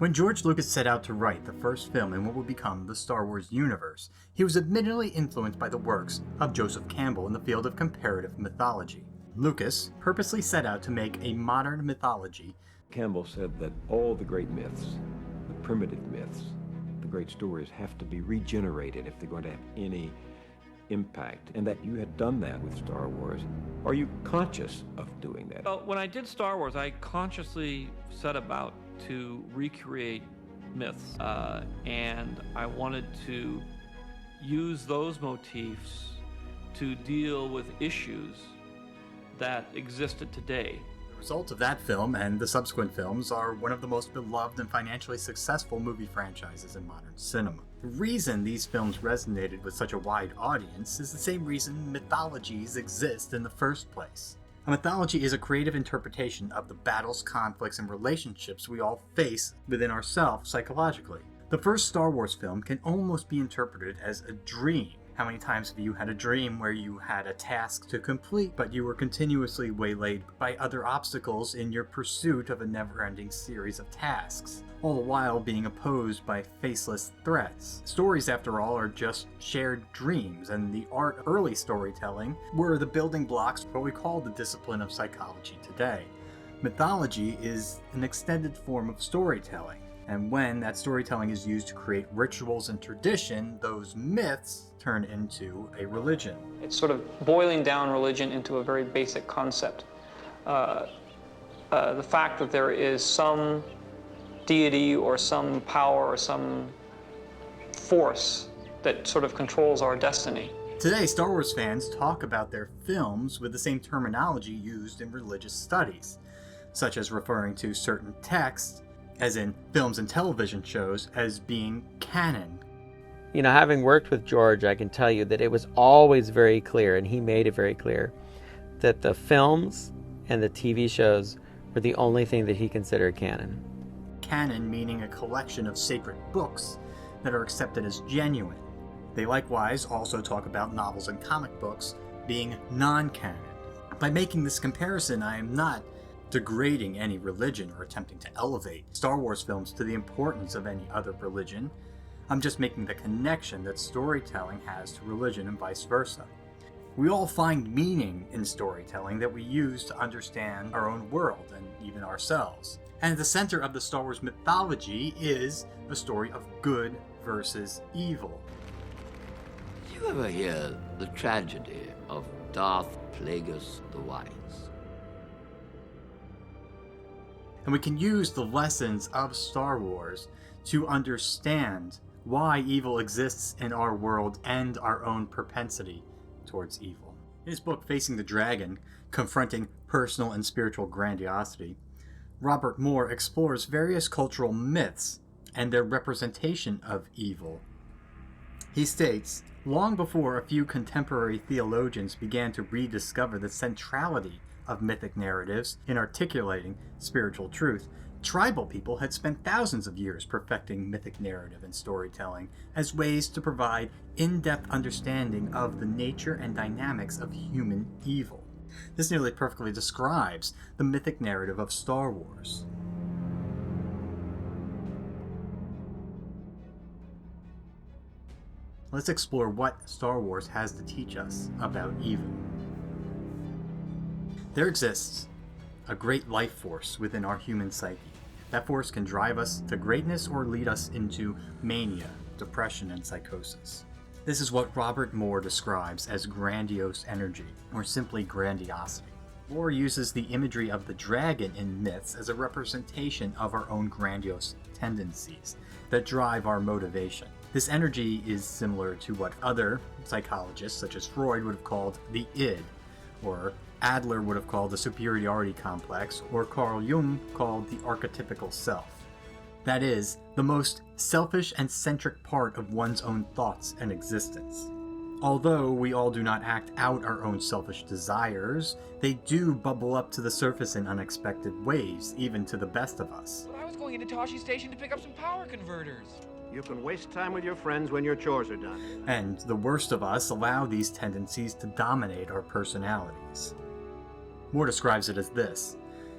When George Lucas set out to write the first film in what would become the Star Wars universe, he was admittedly influenced by the works of Joseph Campbell in the Field of Comparative Mythology. Lucas purposely set out to make a modern mythology. Campbell said that all the great myths, the primitive myths, the great stories have to be regenerated if they're going to have any impact, and that you had done that with Star Wars. Are you conscious of doing that? Well, when I did Star Wars, I consciously set about to recreate myths, and I wanted to use those motifs to deal with issues that existed today. The result of that film and the subsequent films are one of the most beloved and financially successful movie franchises in modern cinema. The reason these films resonated with such a wide audience is the same reason mythologies exist in the first place. A mythology is a creative interpretation of the battles, conflicts, and relationships we all face within ourselves psychologically. The first Star Wars film can almost be interpreted as a dream. How many times have you had a dream where you had a task to complete, but you were continuously waylaid by other obstacles in your pursuit of a never-ending series of tasks, all the while being opposed by faceless threats? Stories, after all, are just shared dreams, and the art of early storytelling were the building blocks for what we call the discipline of psychology today. Mythology is an extended form of storytelling. And when that storytelling is used to create rituals and tradition, those myths turn into a religion. It's sort of boiling down religion into a very basic concept. The fact that there is some deity or some power or some force that sort of controls our destiny. Today, Star Wars fans talk about their films with the same terminology used in religious studies, such as referring to certain texts, as in films and television shows, as being canon. You know, having worked with George, I can tell you that it was always very clear, and he made it very clear, that the films and the TV shows were the only thing that he considered canon. Canon meaning a collection of sacred books that are accepted as genuine. They likewise also talk about novels and comic books being non-canon. By making this comparison, I am not degrading any religion or attempting to elevate Star Wars films to the importance of any other religion. I'm just making the connection that storytelling has to religion and vice versa. We all find meaning in storytelling that we use to understand our own world and even ourselves. And at the center of the Star Wars mythology is a story of good versus evil. Did you ever hear the tragedy of Darth Plagueis the Wise? And we can use the lessons of Star Wars to understand why evil exists in our world and our own propensity towards evil. In his book, Facing the Dragon, Confronting Personal and Spiritual Grandiosity, Robert Moore explores various cultural myths and their representation of evil. He states, long before a few contemporary theologians began to rediscover the centrality of mythic narratives in articulating spiritual truth, tribal people had spent thousands of years perfecting mythic narrative and storytelling as ways to provide in-depth understanding of the nature and dynamics of human evil. This nearly perfectly describes the mythic narrative of Star Wars. Let's explore what Star Wars has to teach us about evil. There exists a great life force within our human psyche. That force can drive us to greatness or lead us into mania, depression, and psychosis. This is what Robert Moore describes as grandiose energy, or simply grandiosity. Moore uses the imagery of the dragon in myths as a representation of our own grandiose tendencies that drive our motivation. This energy is similar to what other psychologists, such as Freud, would have called the id, or Adler would have called the superiority complex, or Carl Jung called the archetypical self. That is, the most selfish and centric part of one's own thoughts and existence. Although we all do not act out our own selfish desires, they do bubble up to the surface in unexpected ways, even to the best of us. But I was going into Toshi Station to pick up some power converters. You can waste time with your friends when your chores are done. And the worst of us allow these tendencies to dominate our personalities. Moore describes it as this: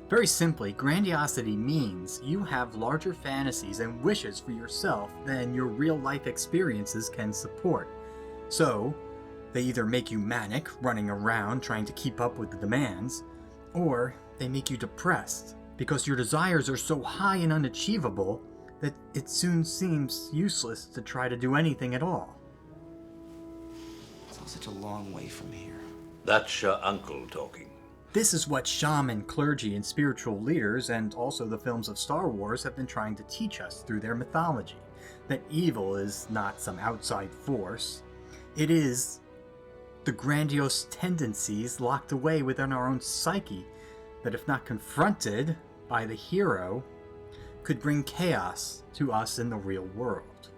Very simply, grandiosity means you have larger fantasies and wishes for yourself than your real-life experiences can support. So, they either make you manic, running around trying to keep up with the demands, or they make you depressed, because your desires are so high and unachievable that it soon seems useless to try to do anything at all. It's all such a long way from here. That's your uncle talking. This is what shaman, clergy, and spiritual leaders, and also the films of Star Wars, have been trying to teach us through their mythology. That evil is not some outside force. It is the grandiose tendencies locked away within our own psyche that, if not confronted by the hero, could bring chaos to us in the real world.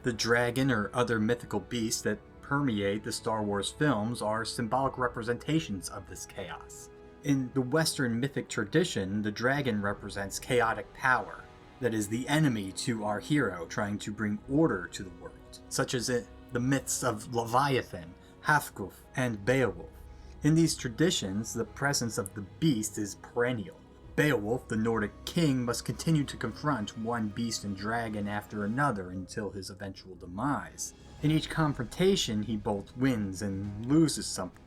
The dragon or other mythical beasts that permeate the Star Wars films are symbolic representations of this chaos. In the Western mythic tradition, the dragon represents chaotic power, that is the enemy to our hero trying to bring order to the world, such as the myths of Leviathan, Hafgulf, and Beowulf. In these traditions, the presence of the beast is perennial. Beowulf, the Nordic king, must continue to confront one beast and dragon after another until his eventual demise. In each confrontation, he both wins and loses something.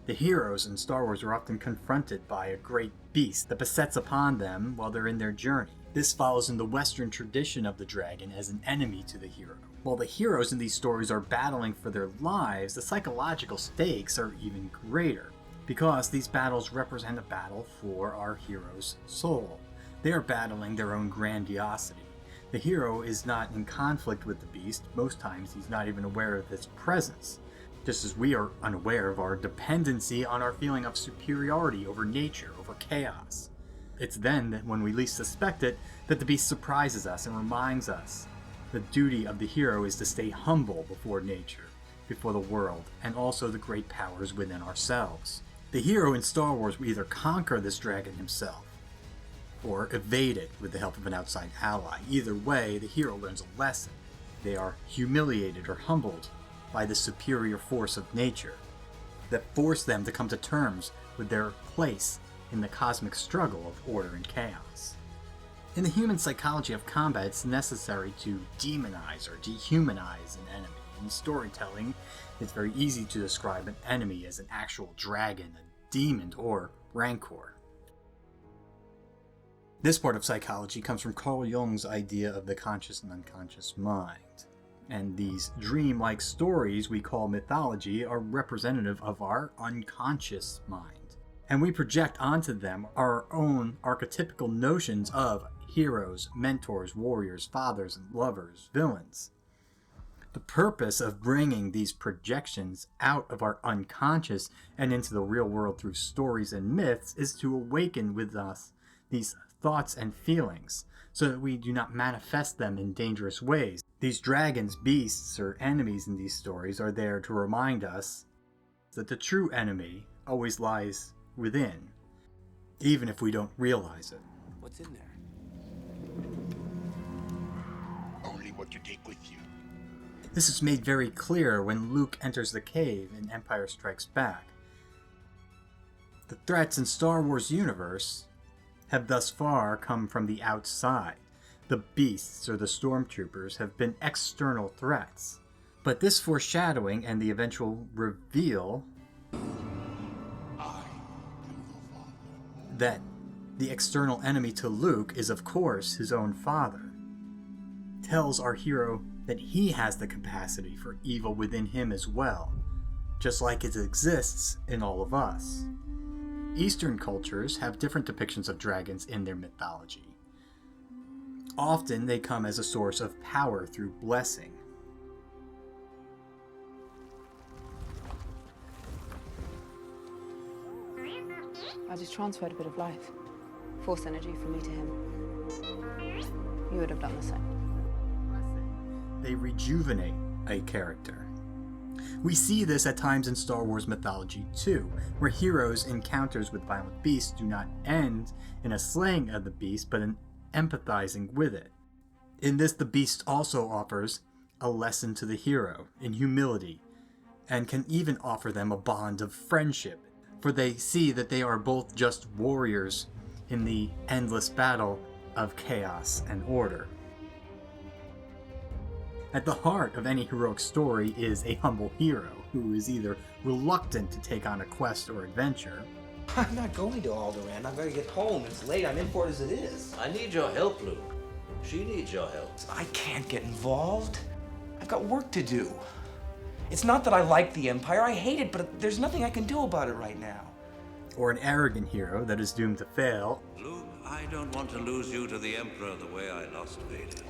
The heroes in Star Wars are often confronted by a great beast that besets upon them while they're in their journey. This follows in the Western tradition of the dragon as an enemy to the hero. While the heroes in these stories are battling for their lives, the psychological stakes are even greater, because these battles represent a battle for our hero's soul. They are battling their own grandiosity. The hero is not in conflict with the beast. Most times he's not even aware of its presence, just as we are unaware of our dependency on our feeling of superiority over nature, over chaos. It's then that when we least suspect it, that the beast surprises us and reminds us the duty of the hero is to stay humble before nature, before the world, and also the great powers within ourselves. The hero in Star Wars will either conquer this dragon himself, or evade it with the help of an outside ally. Either way, the hero learns a lesson. They are humiliated or humbled by the superior force of nature that force them to come to terms with their place in the cosmic struggle of order and chaos. In the human psychology of combat, it's necessary to demonize or dehumanize an enemy. In storytelling, it's very easy to describe an enemy as an actual dragon, a demon, or rancor. This part of psychology comes from Carl Jung's idea of the conscious and unconscious mind. And these dream-like stories we call mythology are representative of our unconscious mind. And we project onto them our own archetypical notions of heroes, mentors, warriors, fathers, and lovers, villains. The purpose of bringing these projections out of our unconscious and into the real world through stories and myths is to awaken with us these thoughts and feelings, so that we do not manifest them in dangerous ways. These dragons, beasts, or enemies in these stories are there to remind us that the true enemy always lies within, even if we don't realize it. What's in there? Only what you take with you. This is made very clear when Luke enters the cave in Empire Strikes Back. The threats in Star Wars universe have thus far come from the outside. The beasts or the stormtroopers have been external threats. But this foreshadowing and the eventual reveal that the external enemy to Luke is of course his own father tells our hero that he has the capacity for evil within him as well, just like it exists in all of us. Eastern cultures have different depictions of dragons in their mythology. Often they come as a source of power through blessing. I just transferred a bit of life. Force energy from me to him. You would have done the same. They rejuvenate a character. We see this at times in Star Wars mythology too, where heroes' encounters with violent beasts do not end in a slaying of the beast, but in empathizing with it. In this, the beast also offers a lesson to the hero in humility, and can even offer them a bond of friendship. for they see that they are both just warriors in the endless battle of chaos and order. At the heart of any heroic story is a humble hero who is either reluctant to take on a quest or adventure. I'm not going to Alderaan. I've got to get home. It's late. I'm in for it as it is. I need your help, Luke. She needs your help. I can't get involved. I've got work to do. It's not that I like the Empire. I hate it, but there's nothing I can do about it right now. Or an arrogant hero that is doomed to fail. Luke, I don't want to lose you to the Emperor the way I lost Vader.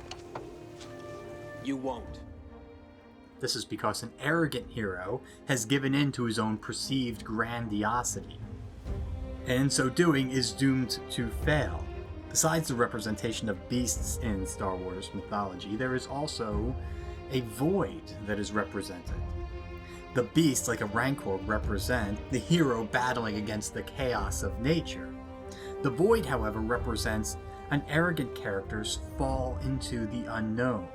You won't. This is because an arrogant hero has given in to his own perceived grandiosity, and in so doing is doomed to fail. Besides the representation of beasts in Star Wars mythology, there is also a void that is represented. The beasts, like a rancor, represent the hero battling against the chaos of nature. The void, however, represents an arrogant character's fall into the unknown,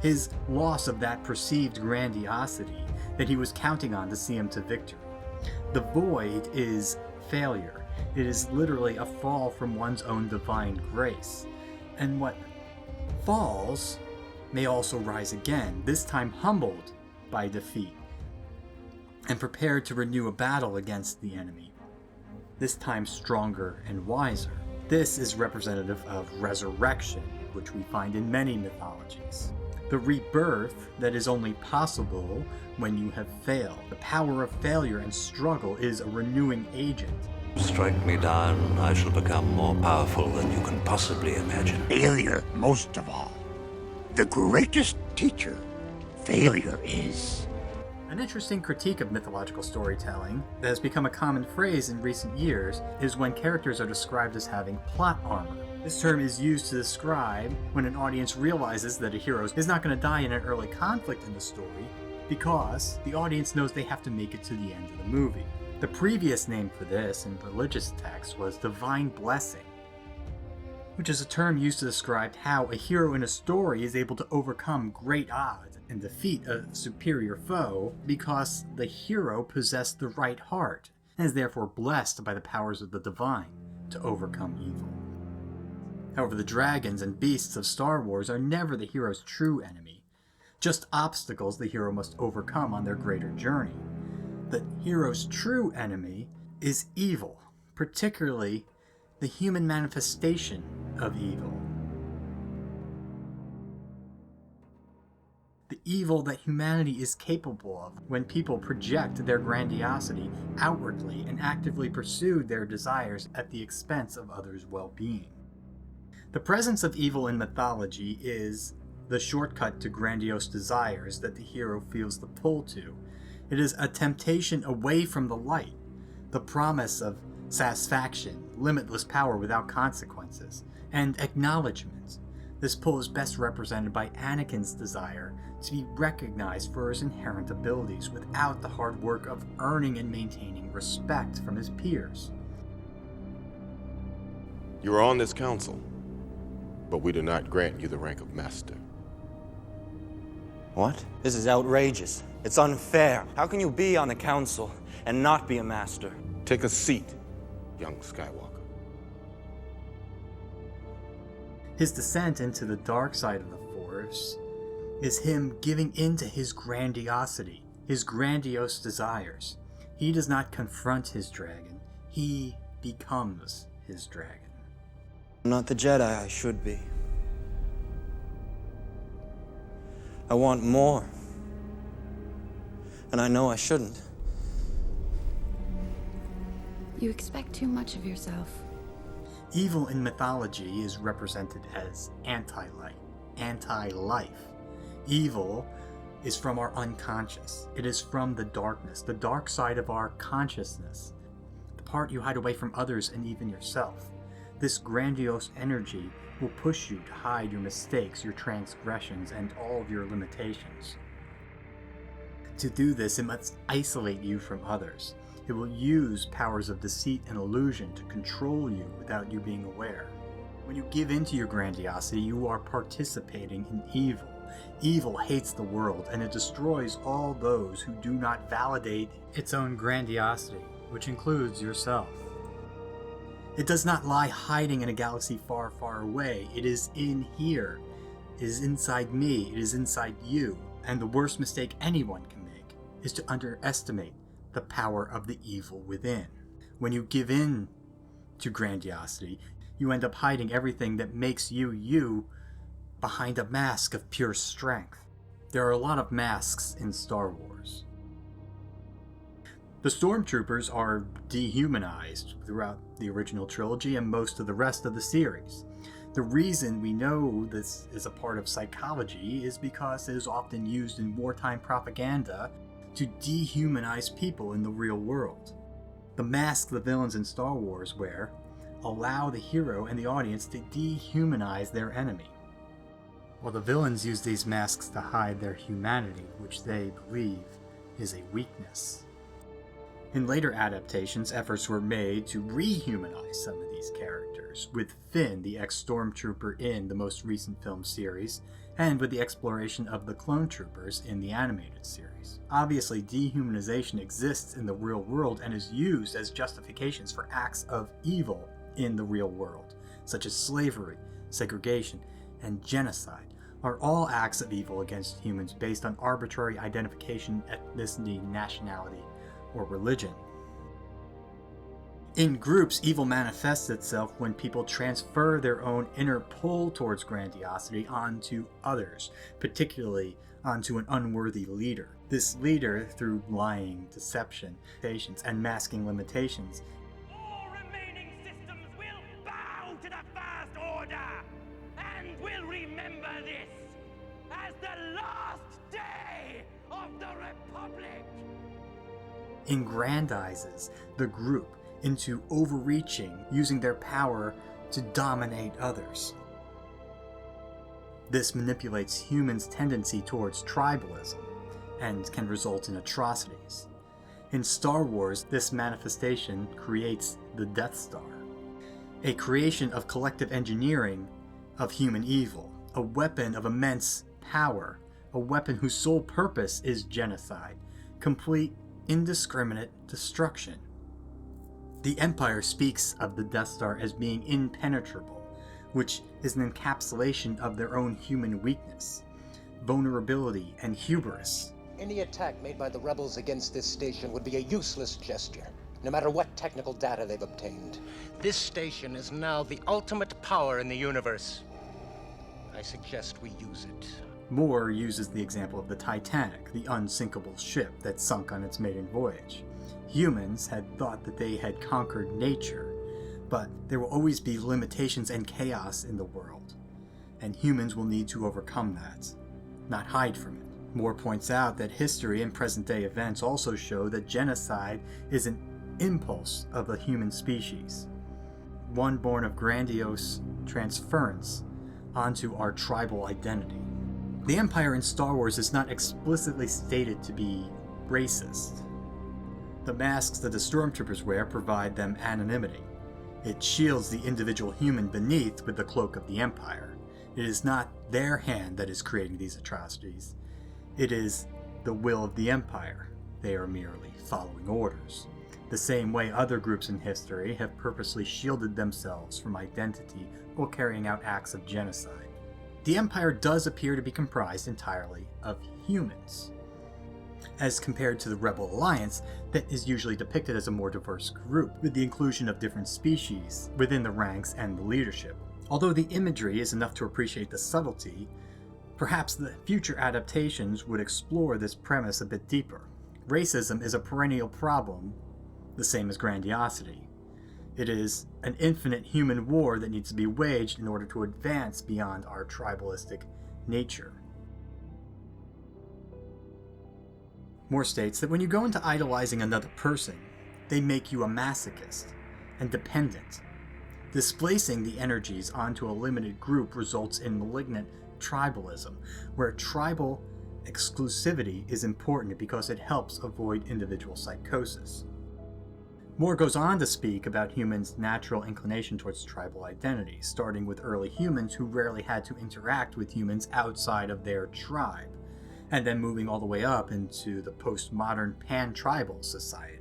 his loss of that perceived grandiosity that he was counting on to see him to victory. The void is failure. It is literally a fall from one's own divine grace. And what falls may also rise again, this time humbled by defeat, and prepared to renew a battle against the enemy, this time stronger and wiser. This is representative of resurrection, which we find in many mythologies. The rebirth that is only possible when you have failed. The power of failure and struggle is a renewing agent. Strike me down, I shall become more powerful than you can possibly imagine. Failure, most of all. The greatest teacher, failure is. An interesting critique of mythological storytelling that has become a common phrase in recent years is when characters are described as having plot armor. This term is used to describe when an audience realizes that a hero is not going to die in an early conflict in the story because the audience knows they have to make it to the end of the movie. The previous name for this in religious texts was divine blessing, which is a term used to describe how a hero in a story is able to overcome great odds and defeat a superior foe because the hero possessed the right heart and is therefore blessed by the powers of the divine to overcome evil. However, the dragons and beasts of Star Wars are never the hero's true enemy, just obstacles the hero must overcome on their greater journey. The hero's true enemy is evil, particularly the human manifestation of evil. The evil that humanity is capable of when people project their grandiosity outwardly and actively pursue their desires at the expense of others' well-being. The presence of evil in mythology is the shortcut to grandiose desires that the hero feels the pull to. It is a temptation away from the light, the promise of satisfaction, limitless power without consequences, and acknowledgement. This pull is best represented by Anakin's desire to be recognized for his inherent abilities without the hard work of earning and maintaining respect from his peers. You are on this council, but we do not grant you the rank of master. What? This is outrageous. It's unfair. How can you be on the council and not be a master? Take a seat, young Skywalker. His descent into the dark side of the Force is him giving in to his grandiosity, his grandiose desires. He does not confront his dragon, he becomes his dragon. I'm not the Jedi I should be. I want more. And I know I shouldn't. You expect too much of yourself. Evil in mythology is represented as anti-light, anti-life. Evil is from our unconscious. It is from the darkness, the dark side of our consciousness, the part you hide away from others and even yourself. This grandiose energy will push you to hide your mistakes, your transgressions, and all of your limitations. To do this, it must isolate you from others. It will use powers of deceit and illusion to control you without you being aware. When you give in to your grandiosity, you are participating in evil. Evil hates the world, and it destroys all those who do not validate its own grandiosity. which includes yourself. It does not lie hiding in a galaxy far, far away. It is in here. It is inside me. It is inside you. And the worst mistake anyone can make is to underestimate the power of the evil within. When you give in to grandiosity, you end up hiding everything that makes you you behind a mask of pure strength. There are a lot of masks in Star Wars. The stormtroopers are dehumanized throughout the original trilogy and most of the rest of the series. The reason we know this is a part of psychology is because it is often used in wartime propaganda to dehumanize people in the real world. The masks the villains in Star Wars wear allow the hero and the audience to dehumanize their enemy, while the villains use these masks to hide their humanity, which they believe is a weakness. In later adaptations, efforts were made to rehumanize some of these characters, with Finn, the ex-stormtrooper in the most recent film series, and with the exploration of the clone troopers in the animated series. Obviously, dehumanization exists in the real world and is used as justifications for acts of evil in the real world, such as slavery, segregation, and genocide, are all acts of evil against humans based on arbitrary identification, ethnicity, nationality, or religion. In groups, evil manifests itself when people transfer their own inner pull towards grandiosity onto others, particularly onto an unworthy leader. This leader, through lying, deception, patience, and masking limitations, all remaining systems will bow to the First Order, and will remember this as the last day of the Republic. Aggrandizes the group into overreaching, using their power to dominate others. This manipulates humans' tendency towards tribalism and can result in atrocities. In Star Wars, this manifestation creates the Death Star, a creation of collective engineering of human evil, a weapon of immense power, a weapon whose sole purpose is genocide, complete indiscriminate destruction. The Empire speaks of the Death Star as being impenetrable, which is an encapsulation of their own human weakness, vulnerability, and hubris. Any attack made by the rebels against this station would be a useless gesture, no matter what technical data they've obtained. This station is now the ultimate power in the universe. I suggest we use it. Moore uses the example of the Titanic, the unsinkable ship that sunk on its maiden voyage. Humans had thought that they had conquered nature, but there will always be limitations and chaos in the world, and humans will need to overcome that, not hide from it. Moore points out that history and present-day events also show that genocide is an impulse of the human species, one born of grandiose transference onto our tribal identity. The Empire in Star Wars is not explicitly stated to be racist. The masks that the stormtroopers wear provide them anonymity. It shields the individual human beneath with the cloak of the Empire. It is not their hand that is creating these atrocities. It is the will of the Empire. They are merely following orders. The same way other groups in history have purposely shielded themselves from identity while carrying out acts of genocide. The Empire does appear to be comprised entirely of humans, as compared to the Rebel Alliance that is usually depicted as a more diverse group, with the inclusion of different species within the ranks and the leadership. Although the imagery is enough to appreciate the subtlety, perhaps the future adaptations would explore this premise a bit deeper. Racism is a perennial problem, the same as grandiosity. It is an infinite human war that needs to be waged in order to advance beyond our tribalistic nature. Moore states that when you go into idolizing another person, they make you a masochist and dependent. Displacing the energies onto a limited group results in malignant tribalism, where tribal exclusivity is important because it helps avoid individual psychosis. Moore goes on to speak about humans' natural inclination towards tribal identity, starting with early humans who rarely had to interact with humans outside of their tribe, and then moving all the way up into the postmodern pan-tribal society.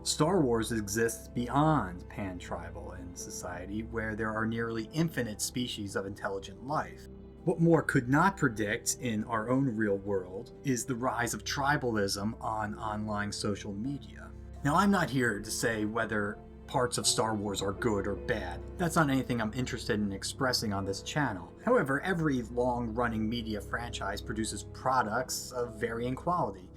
Star Wars exists beyond pan-tribal in society, where there are nearly infinite species of intelligent life. What Moore could not predict in our own real world is the rise of tribalism on online social media. Now, I'm not here to say whether parts of Star Wars are good or bad. That's not anything I'm interested in expressing on this channel. However, every long-running media franchise produces products of varying quality.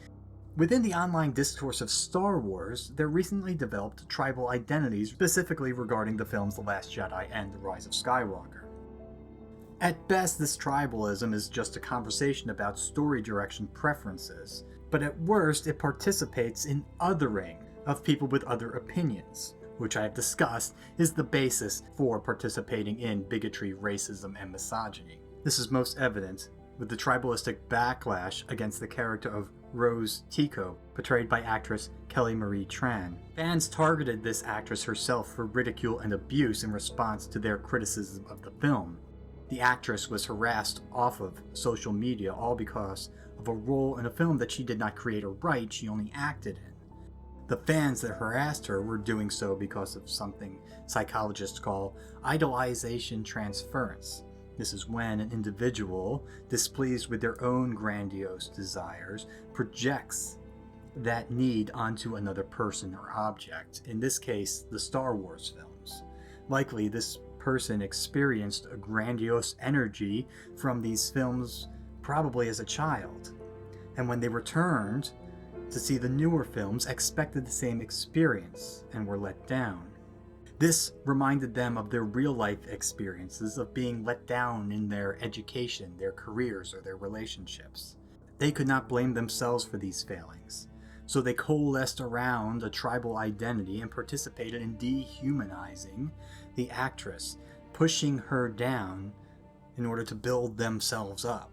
Within the online discourse of Star Wars, there recently developed tribal identities specifically regarding the films The Last Jedi and The Rise of Skywalker. At best, this tribalism is just a conversation about story direction preferences, but at worst, it participates in othering of people with other opinions, which I have discussed is the basis for participating in bigotry, racism, and misogyny. This is most evident with the tribalistic backlash against the character of Rose Tico, portrayed by actress Kelly Marie Tran. Fans targeted this actress herself for ridicule and abuse in response to their criticism of the film. The actress was harassed off of social media all because of a role in a film that she did not create or write, she only acted in. The fans that harassed her were doing so because of something psychologists call idolization transference. This is when an individual, displeased with their own grandiose desires, projects that need onto another person or object, in this case, the Star Wars films. Likely, this person experienced a grandiose energy from these films probably as a child, and when they returned to see the newer films, expected the same experience and were let down. This reminded them of their real-life experiences of being let down in their education, their careers, or their relationships. They could not blame themselves for these failings, so they coalesced around a tribal identity and participated in dehumanizing the actress, pushing her down in order to build themselves up.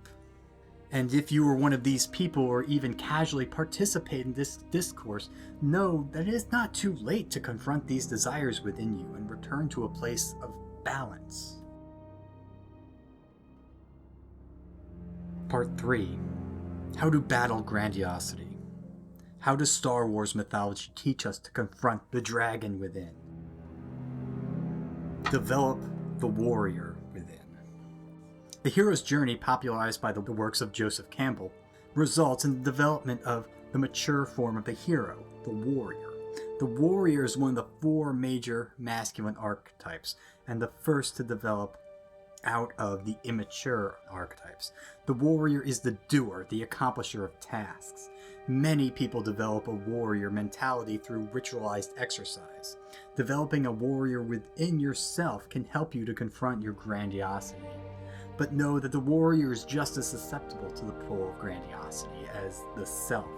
And if you were one of these people or even casually participate in this discourse, know that it is not too late to confront these desires within you and return to a place of balance. Part 3. How to battle grandiosity. How does Star Wars mythology teach us to confront the dragon within? Develop the warrior within. The hero's journey, popularized by the works of Joseph Campbell, results in the development of the mature form of the hero, the warrior. The warrior is one of the 4 major masculine archetypes, and the first to develop out of the immature archetypes. The warrior is the doer, the accomplisher of tasks. Many people develop a warrior mentality through ritualized exercise. Developing a warrior within yourself can help you to confront your grandiosity. But know that the warrior is just as susceptible to the pull of grandiosity as the self.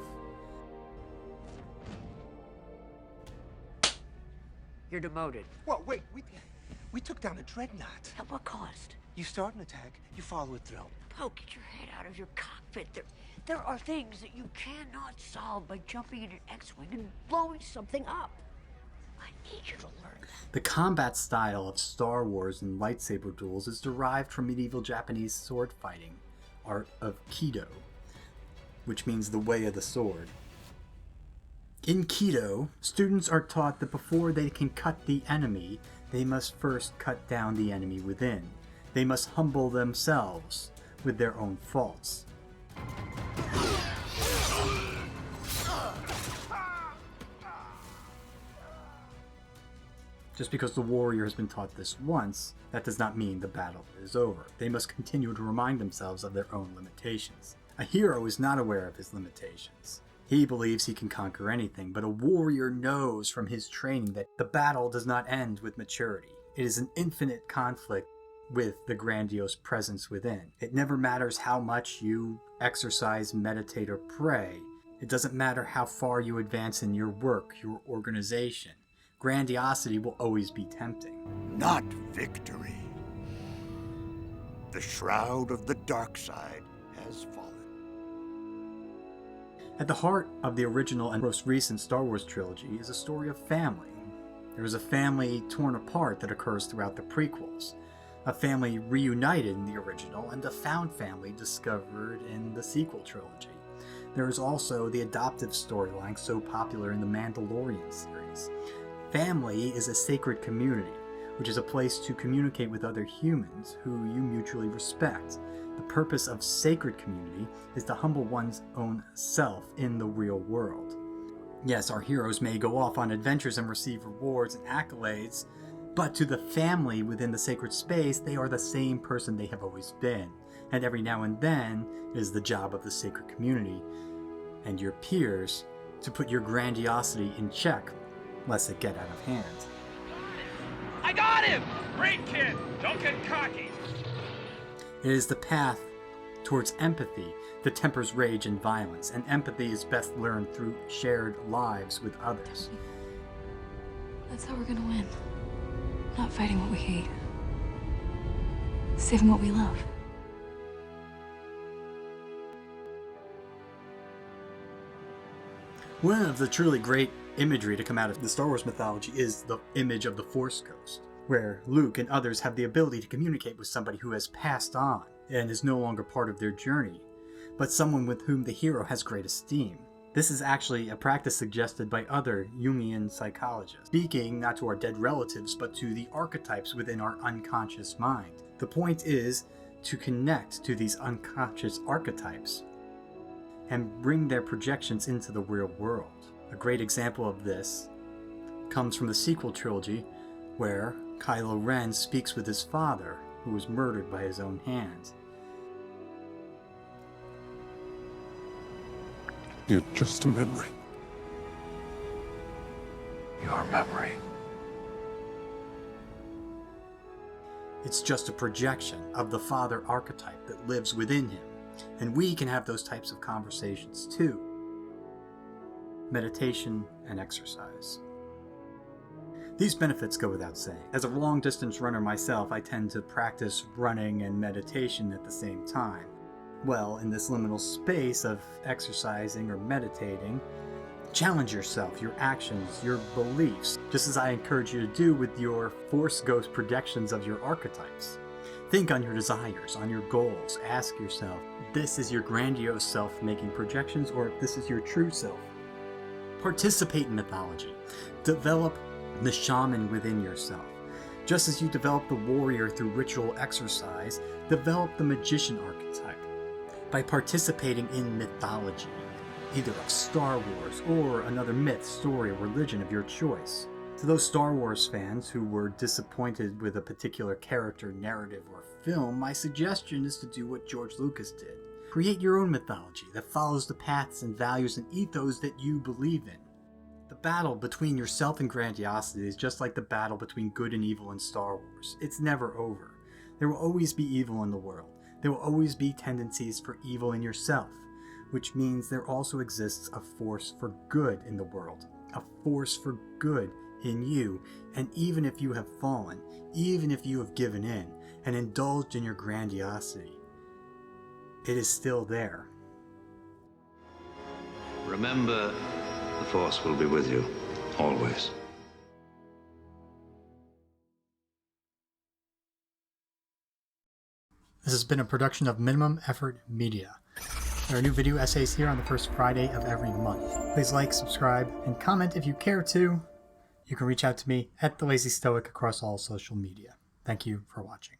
You're demoted. Well, wait, we took down a dreadnought. At what cost? You start an attack, you follow it through. Poke your head out of your cockpit. There are things that you cannot solve by jumping in an X-Wing and blowing something up. I need you to learn that. The combat style of Star Wars and lightsaber duels is derived from medieval Japanese sword fighting, art of Kido, which means the way of the sword. In Kido, students are taught that before they can cut the enemy, they must first cut down the enemy within. They must humble themselves with their own faults. Just because the warrior has been taught this once, that does not mean the battle is over. They must continue to remind themselves of their own limitations. A hero is not aware of his limitations. He believes he can conquer anything, but a warrior knows from his training that the battle does not end with maturity. It is an infinite conflict with the grandiose presence within. It never matters how much you exercise, meditate, or pray. It doesn't matter how far you advance in your work, your organization. Grandiosity will always be tempting. Not victory. The shroud of the dark side has fallen. At the heart of the original and most recent Star Wars trilogy is a story of family. There is a family torn apart that occurs throughout the prequels, a family reunited in the original, and a found family discovered in the sequel trilogy. There is also the adoptive storyline so popular in the Mandalorian series. Family is a sacred community, which is a place to communicate with other humans who you mutually respect. The purpose of sacred community is to humble one's own self in the real world. Yes, our heroes may go off on adventures and receive rewards and accolades, but to the family within the sacred space, they are the same person they have always been. And every now and then, it is the job of the sacred community and your peers to put your grandiosity in check, lest it get out of hand. I got him! Great kid! Don't get cocky! It is the path towards empathy that tempers rage and violence, and empathy is best learned through shared lives with others. That's how we're gonna win. Not fighting what we hate. Saving what we love. One of the truly great imagery to come out of the Star Wars mythology is the image of the Force Ghost, where Luke and others have the ability to communicate with somebody who has passed on and is no longer part of their journey, but someone with whom the hero has great esteem. This is actually a practice suggested by other Jungian psychologists, speaking not to our dead relatives, but to the archetypes within our unconscious mind. The point is to connect to these unconscious archetypes and bring their projections into the real world. A great example of this comes from the sequel trilogy, where Kylo Ren speaks with his father, who was murdered by his own hands. You're just a memory. Your memory. It's just a projection of the father archetype that lives within him, and we can have those types of conversations too. Meditation and exercise. These benefits go without saying. As a long-distance runner myself, I tend to practice running and meditation at the same time. Well, in this liminal space of exercising or meditating, challenge yourself, your actions, your beliefs, just as I encourage you to do with your Force Ghost projections of your archetypes. Think on your desires, on your goals. Ask yourself, this is your grandiose self making projections, or if this is your true self. Participate in mythology. Develop the shaman within yourself. Just as you develop the warrior through ritual exercise, develop the magician archetype by participating in mythology, either of Star Wars or another myth, story, or religion of your choice. To those Star Wars fans who were disappointed with a particular character, narrative, or film, my suggestion is to do what George Lucas did. Create your own mythology that follows the paths and values and ethos that you believe in. The battle between yourself and grandiosity is just like the battle between good and evil in Star Wars. It's never over. There will always be evil in the world. There will always be tendencies for evil in yourself, which means there also exists a force for good in the world, a force for good in you, and even if you have fallen, even if you have given in and indulged in your grandiosity, it is still there. Remember, the Force will be with you, always. This has been a production of Minimum Effort Media. There are new video essays here on the first Friday of every month. Please like, subscribe, and comment if you care to. You can reach out to me at The Lazy Stoic across all social media. Thank you for watching.